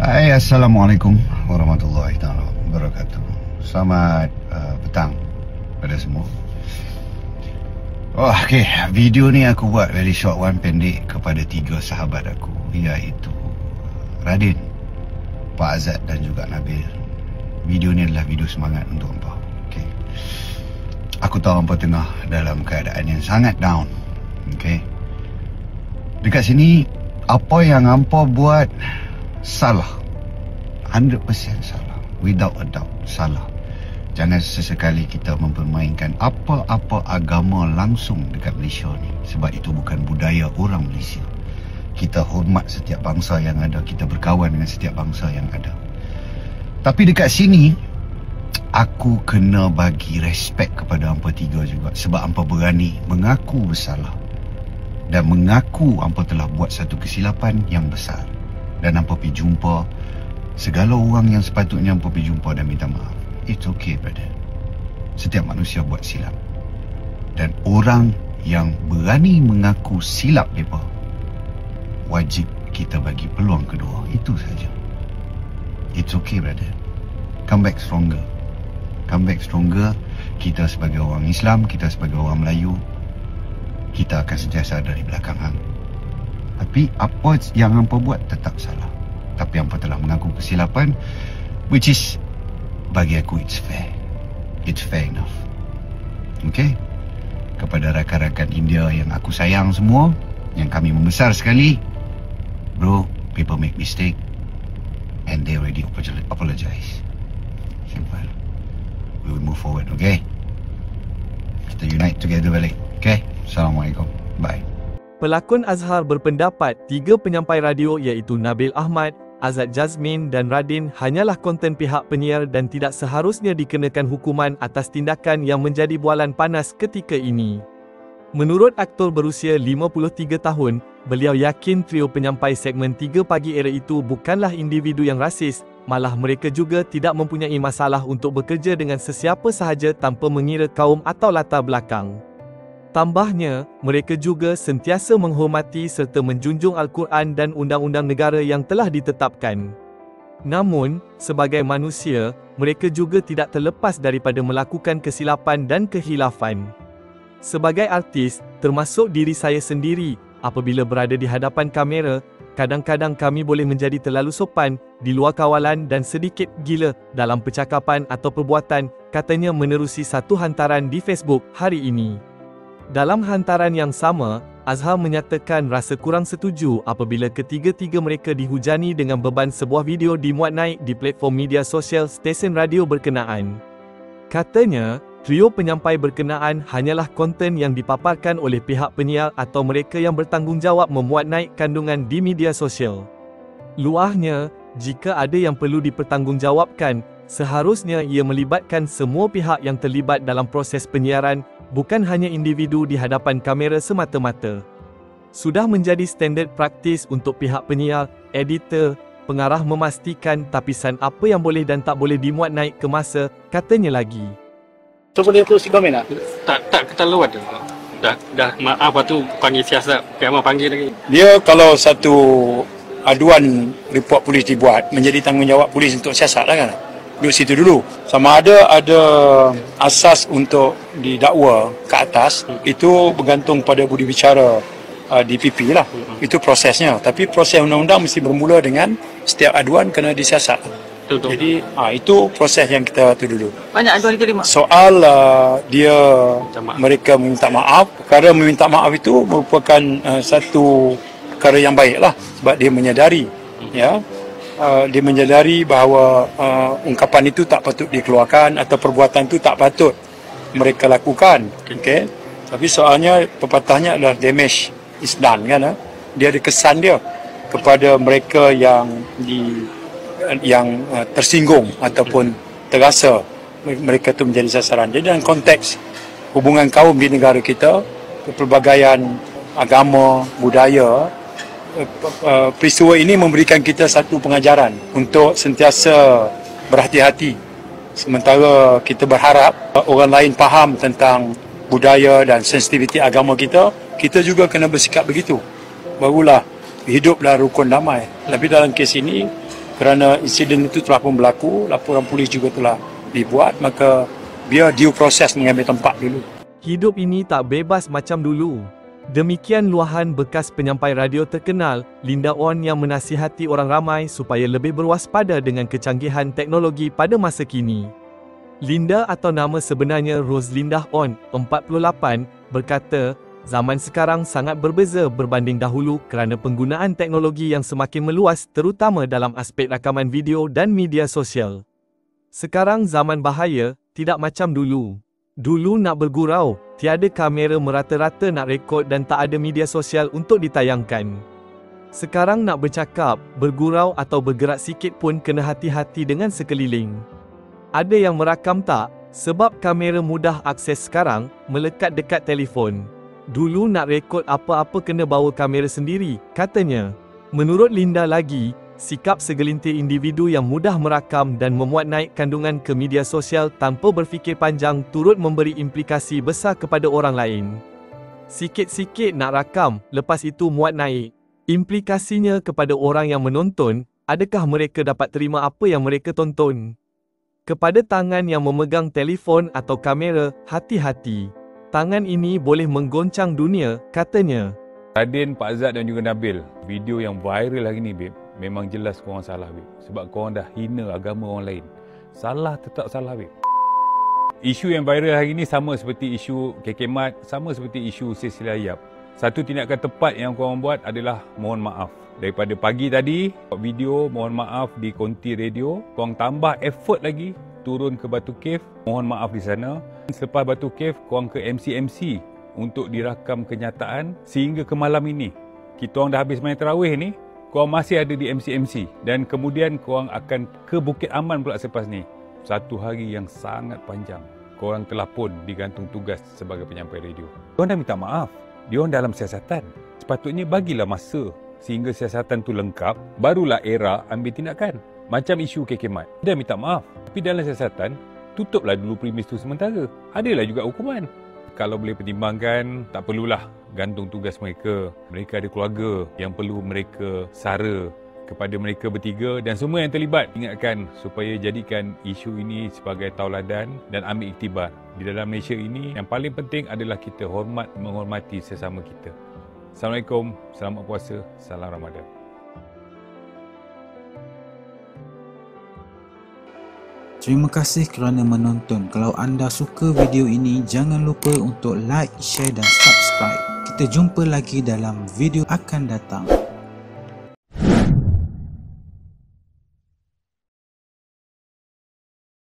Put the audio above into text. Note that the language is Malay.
Hai, Assalamualaikum warahmatullahi wabarakatuh. Selamat petang pada semua. Okey, video ni aku buat very short one, pendek, kepada 3 sahabat aku, iaitu Radin, Pak Azad dan juga Nabil. Video ni adalah video semangat untuk hampa. Okey, aku tahu hampa tengah dalam keadaan yang sangat down. Okey, dekat sini apa yang hampa buat salah, 100% salah, without a doubt salah. Jangan sesekali kita mempermainkan apa-apa agama langsung dekat Malaysia ni, sebab itu bukan budaya orang Malaysia. Kita hormat setiap bangsa yang ada, kita berkawan dengan setiap bangsa yang ada. Tapi dekat sini aku kena bagi respect kepada hampa 3 juga, sebab hampa berani mengaku bersalah dan mengaku hampa telah buat satu kesilapan yang besar. Dan hampa pergi jumpa segala orang yang sepatutnya hampa pergi jumpa dan minta maaf. It's okay, brother. Setiap manusia buat silap. Dan orang yang berani mengaku silap mereka, wajib kita bagi peluang kedua. Itu saja. It's okay, brother. Come back stronger. Come back stronger. Kita sebagai orang Islam, kita sebagai orang Melayu, kita akan sentiasa ada di belakang hang. Tapi apa yang hampa buat tetap salah. Tapi hampa telah mengaku kesilapan, which is, bagi aku, it's fair. It's fair enough. Okay? Kepada rakan-rakan India yang aku sayang semua, yang kami membesar sekali, bro, people make mistake and they already apologize. Simple. We will move forward, okay? Kita unite together balik. Okay? Assalamualaikum. Bye. Pelakon Azhar berpendapat 3 penyampai radio iaitu Nabil Ahmad, Azad Jazmin dan Radin hanyalah konten pihak penyiar dan tidak seharusnya dikenakan hukuman atas tindakan yang menjadi bualan panas ketika ini. Menurut aktor berusia 53 tahun, beliau yakin trio penyampai segmen 3 pagi era itu bukanlah individu yang rasis, malah mereka juga tidak mempunyai masalah untuk bekerja dengan sesiapa sahaja tanpa mengira kaum atau latar belakang. Tambahnya, mereka juga sentiasa menghormati serta menjunjung Al-Quran dan undang-undang negara yang telah ditetapkan. Namun, sebagai manusia, mereka juga tidak terlepas daripada melakukan kesilapan dan kehilafan. Sebagai artis, termasuk diri saya sendiri, apabila berada di hadapan kamera, kadang-kadang kami boleh menjadi terlalu sopan, di luar kawalan dan sedikit gila dalam percakapan atau perbuatan, katanya menerusi satu hantaran di Facebook hari ini. Dalam hantaran yang sama, Azhar menyatakan rasa kurang setuju apabila ketiga-tiga mereka dihujani dengan beban sebuah video dimuat naik di platform media sosial stesen radio berkenaan. Katanya, trio penyampai berkenaan hanyalah konten yang dipaparkan oleh pihak penyiar atau mereka yang bertanggungjawab memuat naik kandungan di media sosial. Luahnya, jika ada yang perlu dipertanggungjawabkan, seharusnya ia melibatkan semua pihak yang terlibat dalam proses penyiaran, bukan hanya individu di hadapan kamera semata-mata. Sudah menjadi standard praktis untuk pihak penyiar, editor, pengarah memastikan tapisan apa yang boleh dan tak boleh dimuat naik ke masa, katanya lagi. So boleh terus komen tak? Tak keterlaluan tu. Dah maaf tu panggil siasat, memang panggil lagi. Dia kalau satu aduan report polis dibuat, menjadi tanggungjawab polis untuk siasat lah kan? Duduk situ dulu. Sama ada asas untuk didakwa ke atas, itu bergantung pada budi bicara DPP lah. Itu prosesnya. Tapi proses undang-undang mesti bermula dengan setiap aduan kena disiasat. Betul. Jadi itu proses yang kita tu dulu. Banyak aduan diterima. Soal mereka meminta maaf. Perkara meminta maaf itu merupakan satu perkara yang baik lah, sebab dia menyadari, dia menyadari bahawa ungkapan itu tak patut dikeluarkan atau perbuatan itu tak patut mereka lakukan. Okay? Tapi soalnya pepatahnya adalah damage is done kan? Dia ada kesan dia kepada mereka yang tersinggung ataupun terasa mereka itu menjadi sasaran. Jadi dalam konteks hubungan kaum di negara kita, kepelbagaian agama, budaya, peristiwa ini memberikan kita satu pengajaran untuk sentiasa berhati-hati. Sementara kita berharap orang lain faham tentang budaya dan sensitiviti agama kita, kita juga kena bersikap begitu. Barulah hidup dalam rukun damai. Tapi dalam kes ini, kerana insiden itu telah pun berlaku, laporan polis juga telah dibuat, maka biar due process mengambil tempat dulu. Hidup ini tak bebas macam dulu. Demikian luahan bekas penyampai radio terkenal, Linda On, yang menasihati orang ramai supaya lebih berwaspada dengan kecanggihan teknologi pada masa kini. Linda atau nama sebenarnya Roslinda On, 48, berkata, zaman sekarang sangat berbeza berbanding dahulu kerana penggunaan teknologi yang semakin meluas terutama dalam aspek rakaman video dan media sosial. Sekarang zaman bahaya, tidak macam dulu. Dulu nak bergurau, tiada kamera merata-rata nak rekod dan tak ada media sosial untuk ditayangkan. Sekarang nak bercakap, bergurau atau bergerak sikit pun kena hati-hati dengan sekeliling. Ada yang merakam tak? Sebab kamera mudah akses sekarang, melekat dekat telefon. Dulu nak rekod apa-apa kena bawa kamera sendiri, katanya. Menurut Linda lagi, sikap segelintir individu yang mudah merakam dan memuat naik kandungan ke media sosial tanpa berfikir panjang turut memberi implikasi besar kepada orang lain. Sikit-sikit nak rakam, lepas itu muat naik. Implikasinya kepada orang yang menonton, adakah mereka dapat terima apa yang mereka tonton? Kepada tangan yang memegang telefon atau kamera, hati-hati. Tangan ini boleh menggoncang dunia, katanya. Radin, Pak Azad dan juga Nabil, video yang viral hari ni, babe, memang jelas korang salah, babe. Sebab korang dah hina agama orang lain. Salah tetap salah, babe. Isu yang viral hari ni sama seperti isu KK Mat, sama seperti isu Cecilia Yap. Satu tindakan tepat yang korang buat adalah mohon maaf. Daripada pagi tadi, buat video mohon maaf di konti radio, korang tambah effort lagi turun ke Batu Cave, mohon maaf di sana. Selepas Batu Cave, korang ke MC untuk dirakam kenyataan sehingga ke malam ini. Kita orang dah habis main tarawih ni, korang masih ada di MC dan kemudian korang akan ke Bukit Aman pula selepas ni. Satu hari yang sangat panjang. Korang telah pun digantung tugas sebagai penyampai radio. Korang dah minta maaf. Diorang dalam siasatan. Sepatutnya bagilah masa sehingga siasatan tu lengkap, barulah era ambil tindakan. Macam isu KK Mat. Dia minta maaf. Tapi dalam siasatan, tutuplah dulu premis tu sementara. Adalah juga hukuman. Kalau boleh pertimbangkan, tak perlulah gantung tugas mereka. Mereka ada keluarga yang perlu mereka sara kepada mereka bertiga dan semua yang terlibat. Ingatkan supaya jadikan isu ini sebagai tauladan dan ambil iktibar. Di dalam Malaysia ini, yang paling penting adalah kita menghormati sesama kita. Assalamualaikum, selamat puasa, salam Ramadan. Terima kasih kerana menonton. Kalau anda suka video ini, jangan lupa untuk like, share dan subscribe. Kita jumpa lagi dalam video akan datang.